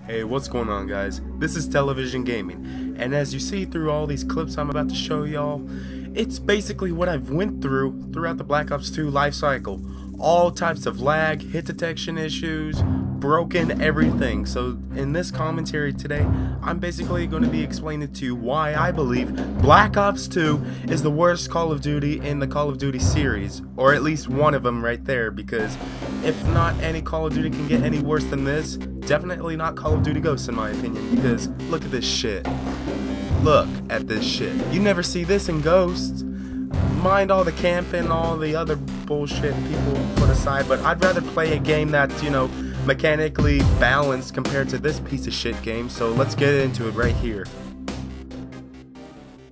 Hey, what's going on, guys? This is Television Gaming, and as you see through all these clips I'm about to show y'all, it's basically what I've went through throughout the Black Ops 2 life cycle. All types of lag, hit detection issues, broken everything. So in this commentary today, I'm basically going to be explaining to you why I believe Black Ops 2 is the worst Call of Duty in the Call of Duty series, or at least one of them right there, because if not any Call of Duty can get any worse than this, definitely not Call of Duty Ghosts in my opinion, because look at this shit. Look at this shit. You never see this in Ghosts. Mind all the camping, all the other bullshit people put aside, but I'd rather play a game that's, you know, mechanically balanced compared to this piece of shit game, so let's get into it right here.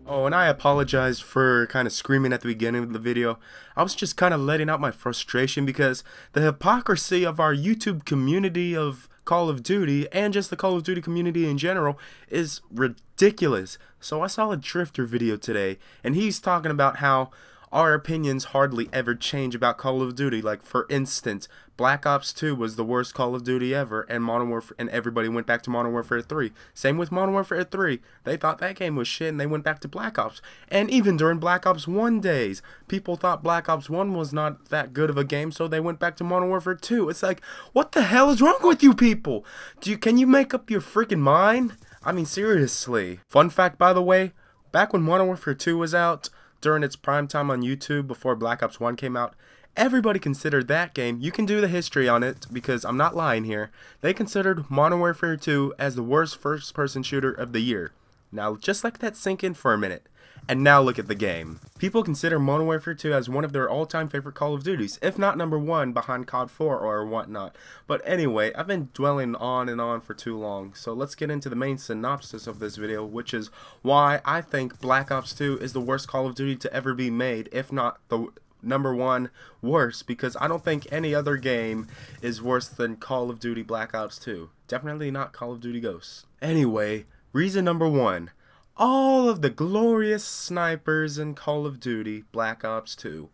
Oh, and I apologize for kind of screaming at the beginning of the video. I was just kind of letting out my frustration because the hypocrisy of our YouTube community of Call of Duty and just the Call of Duty community in general is ridiculous. So I saw a Drifter video today, and he's talking about how our opinions hardly ever change about Call of Duty. Like, for instance, Black Ops 2 was the worst Call of Duty ever, and Modern Warfare, and everybody went back to Modern Warfare 3. Same with Modern Warfare 3. They thought that game was shit, and they went back to Black Ops. And even during Black Ops 1 days, people thought Black Ops 1 was not that good of a game, so they went back to Modern Warfare 2. It's like, what the hell is wrong with you people? Can you make up your freaking mind? I mean, seriously. Fun fact, by the way, back when Modern Warfare 2 was out, during its prime time on YouTube before Black Ops 1 came out, everybody considered that game, you can do the history on it because I'm not lying here, they considered Modern Warfare 2 as the worst first-person shooter of the year. Now just let that sink in for a minute. And now look at the game. People consider Modern Warfare 2 as one of their all-time favorite Call of Duties, if not number one behind COD 4 or whatnot. But anyway, I've been dwelling on and on for too long, so let's get into the main synopsis of this video, which is why I think Black Ops 2 is the worst Call of Duty to ever be made, if not the number one worst, because I don't think any other game is worse than Call of Duty Black Ops 2. Definitely not Call of Duty Ghosts. Anyway, reason number one. All of the glorious snipers in Call of Duty Black Ops 2.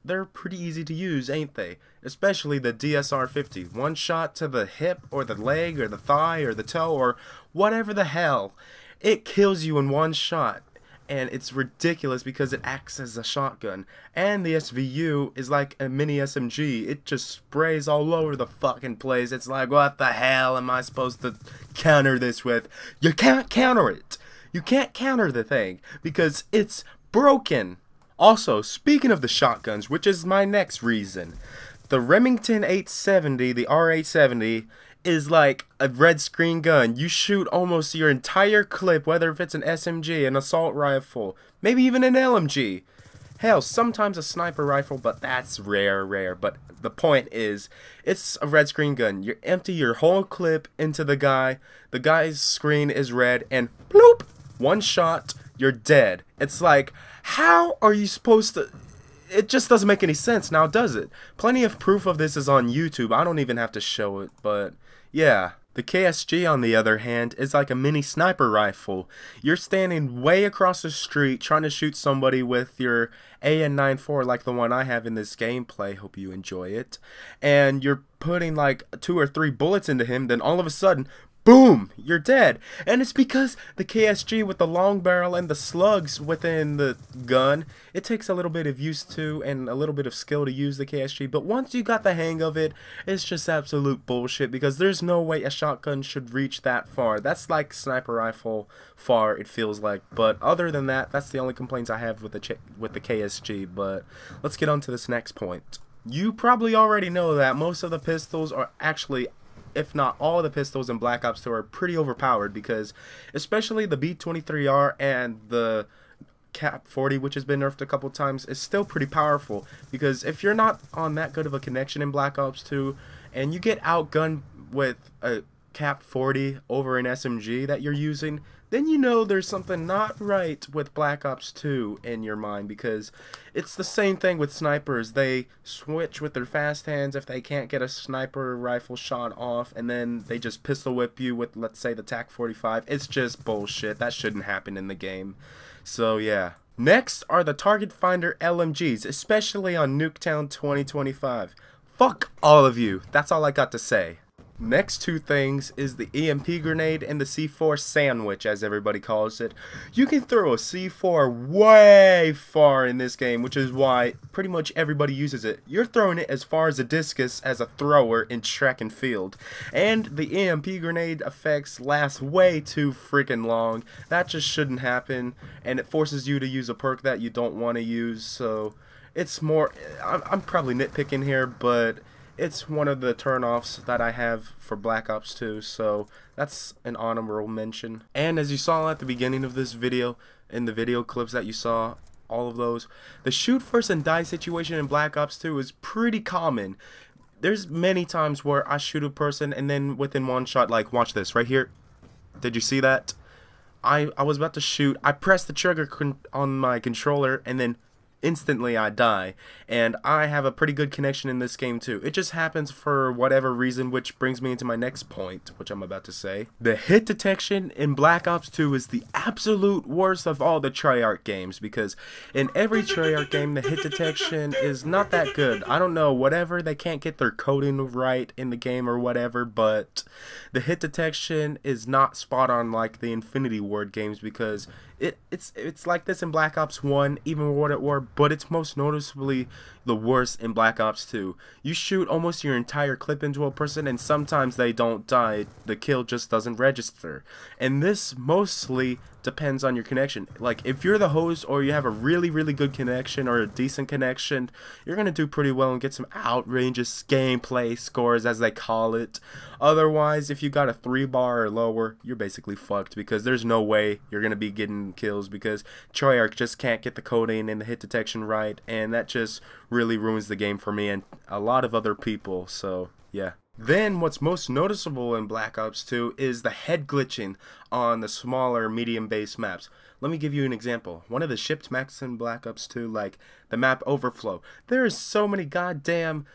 They're pretty easy to use, ain't they? Especially the DSR-50. One shot to the hip or the leg or the thigh or the toe or whatever the hell. It kills you in one shot. And it's ridiculous because it acts as a shotgun. And the SVU is like a mini SMG. It just sprays all over the fucking place. It's like, what the hell am I supposed to counter this with? You can't counter it. You can't counter the thing because it's broken. Also, speaking of the shotguns, which is my next reason, the Remington 870, the R870, is like a red screen gun. You shoot almost your entire clip, whether if it's an SMG, an assault rifle, maybe even an LMG. Hell, sometimes a sniper rifle, but that's rare. But the point is, it's a red screen gun. You empty your whole clip into the guy's screen is red, and bloop! One shot, you're dead. It's like, how are you supposed to... It just doesn't make any sense now, does it? Plenty of proof of this is on YouTube. I don't even have to show it, but yeah. The KSG, on the other hand, is like a mini sniper rifle. You're standing way across the street trying to shoot somebody with your AN-94 like the one I have in this gameplay. Hope you enjoy it. And you're putting like 2 or 3 bullets into him, then all of a sudden, boom! You're dead. And it's because the KSG with the long barrel and the slugs within the gun, it takes a little bit of use to and a little bit of skill to use the KSG, but once you got the hang of it, it's just absolute bullshit because there's no way a shotgun should reach that far. That's like sniper rifle far, it feels like. But other than that, that's the only complaints I have with the KSG. But let's get on to this next point. You probably already know that most of the pistols are actually, if not all the pistols in Black Ops 2 are pretty overpowered because especially the B-23R and the Cap 40, which has been nerfed a couple times, is still pretty powerful because if you're not on that good of a connection in Black Ops 2 and you get outgunned with a Cap 40 over an SMG that you're using, then you know there's something not right with Black Ops 2 in your mind because it's the same thing with snipers. They switch with their fast hands if they can't get a sniper rifle shot off, and then they just pistol whip you with, let's say, the TAC 45. It's just bullshit. That shouldn't happen in the game. So yeah. Next are the Target Finder LMGs, especially on Nuketown 2025. Fuck all of you. That's all I got to say. Next two things is the EMP grenade and the C4 sandwich, as everybody calls it. You can throw a C4 way far in this game, which is why pretty much everybody uses it. You're throwing it as far as a discus as a thrower in track and field. And the EMP grenade effects last way too freaking long. That just shouldn't happen, and it forces you to use a perk that you don't want to use, so it's more, I'm probably nitpicking here, but it's one of the turnoffs that I have for Black Ops 2, so that's an honorable mention. And as you saw at the beginning of this video, in the video clips that you saw, all of those, the shoot first and die situation in Black Ops 2 is pretty common. There's many times where I shoot a person and then within one shot, like watch this right here. Did you see that? I was about to shoot, I pressed the trigger on my controller and then instantly I die, and I have a pretty good connection in this game too. It just happens for whatever reason, which brings me into my next point, which I'm about to say. The hit detection in Black Ops 2 is the absolute worst of all the Treyarch games, because in every Treyarch game the hit detection is not that good. I don't know, whatever, they can't get their coding right in the game or whatever, but the hit detection is not spot on like the Infinity Ward games, because it's like this in Black Ops 1, even World at War, but it's most noticeably the worst in Black Ops 2. You shoot almost your entire clip into a person and sometimes they don't die, the kill just doesn't register. And this mostly depends on your connection. Like if you're the host or you have a really good connection or a decent connection, you're gonna do pretty well and get some outrageous gameplay scores, as they call it. Otherwise, if you got a 3-bar or lower, you're basically fucked, because there's no way you're gonna be getting kills, because Treyarch just can't get the coding and the hit detection right, and that just really ruins the game for me and a lot of other people, so yeah. Then what's most noticeable in Black Ops 2 is the head glitching on the smaller medium base maps. Let me give you an example. One of the shipped maps in Black Ops 2, like the map Overflow, there is so many goddamn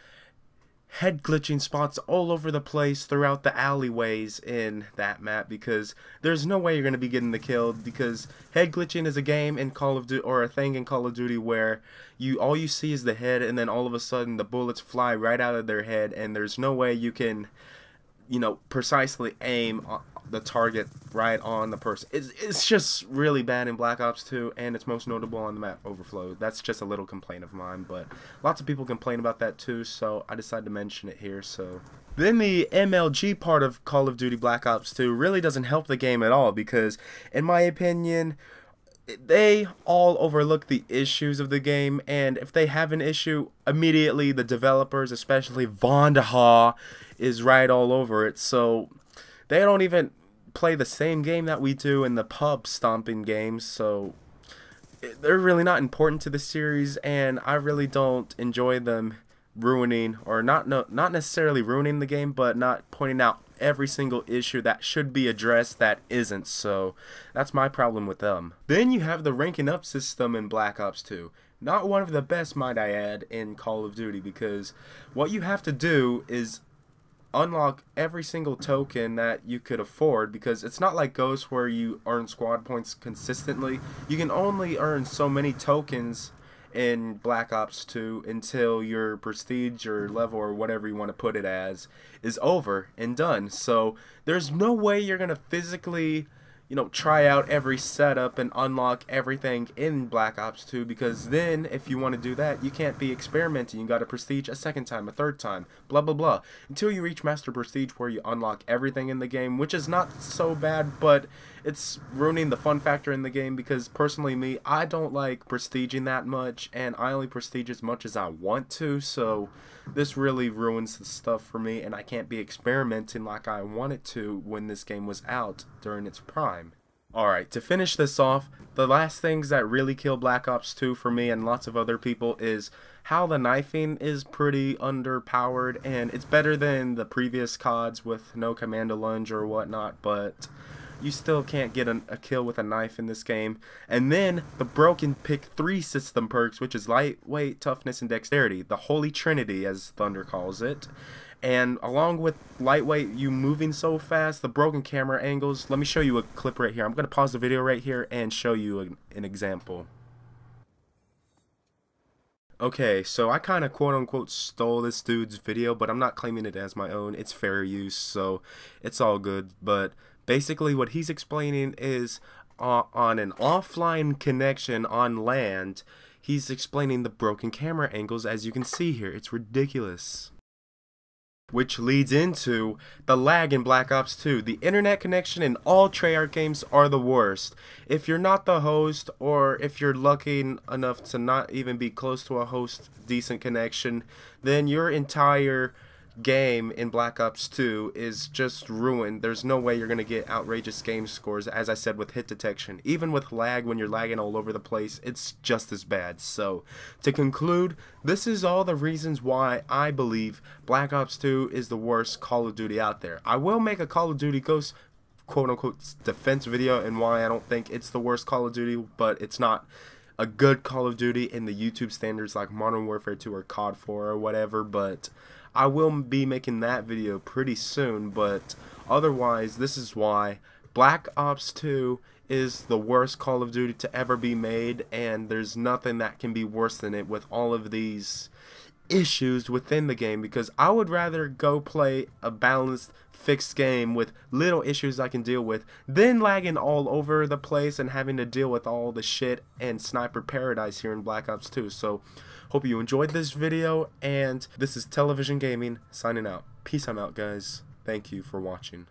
head glitching spots all over the place throughout the alleyways in that map, because there's no way you're going to be getting the kill, because head glitching is a game in Call of Duty, or a thing in Call of Duty, where all you see is the head and then all of a sudden the bullets fly right out of their head and there's no way you can, you know, precisely aim the target right on the person. It's just really bad in Black Ops 2, and it's most notable on the map Overflow. That's just a little complaint of mine, but lots of people complain about that too, so I decided to mention it here. So then the MLG part of Call of Duty Black Ops 2 really doesn't help the game at all, because in my opinion they all overlook the issues of the game, and if they have an issue, immediately the developers, especially Vondaha, is right all over it. So they don't even play the same game that we do in the pub stomping games, so they're really not important to the series, and I really don't enjoy them ruining, or not necessarily ruining the game, but not pointing out every single issue that should be addressed that isn't. So that's my problem with them. Then you have the ranking up system in Black Ops 2. Not one of the best, might I add, in Call of Duty, because what you have to do is unlock every single token that you could afford, because it's not like Ghosts where you earn squad points consistently. You can only earn so many tokens in Black Ops 2 until your prestige or level, or whatever you want to put it as, is over and done. So there's no way you're gonna physically, you know, try out every setup and unlock everything in Black Ops 2, because then if you want to do that, you can't be experimenting. You got to prestige a second time, a third time, blah blah blah, until you reach Master Prestige, where you unlock everything in the game, which is not so bad, but it's ruining the fun factor in the game, because personally me, I don't like prestiging that much, and I only prestige as much as I want to, so this really ruins the stuff for me, and I can't be experimenting like I wanted to when this game was out during its prime. Alright, to finish this off, the last things that really kill Black Ops 2 for me and lots of other people is how the knifing is pretty underpowered, and it's better than the previous CODs with no commando lunge or whatnot, but you still can't get a kill with a knife in this game. And then the broken pick 3 system perks, which is lightweight, toughness, and dexterity, the holy trinity as Thunder calls it. And along with lightweight, you moving so fast, the broken camera angles. Let me show you a clip right here. I'm going to pause the video right here and show you an example. Okay, so I kind of quote unquote stole this dude's video, but I'm not claiming it as my own. It's fair use, so it's all good. But basically, what he's explaining is on an offline connection on land, he's explaining the broken camera angles, as you can see here. It's ridiculous. Which leads into the lag in Black Ops 2. The internet connection in all Treyarch games are the worst. If you're not the host, or if you're lucky enough to not even be close to a host decent connection, then your entire game in Black Ops 2 is just ruined. There's no way you're going to get outrageous game scores, as I said, with hit detection. Even with lag, when you're lagging all over the place, it's just as bad. So, to conclude, this is all the reasons why I believe Black Ops 2 is the worst Call of Duty out there. I will make a Call of Duty Ghosts quote-unquote defense video and why I don't think it's the worst Call of Duty, but it's not a good Call of Duty in the YouTube standards like Modern Warfare 2 or COD 4 or whatever, but I will be making that video pretty soon. But otherwise, this is why Black Ops 2 is the worst Call of Duty to ever be made, and there's nothing that can be worse than it with all of these issues within the game, because I would rather go play a balanced, fixed game with little issues I can deal with than lagging all over the place and having to deal with all the shit and sniper paradise here in Black Ops 2. So hope you enjoyed this video, and this is Television Gaming signing out. Peace, I'm out, guys. Thank you for watching.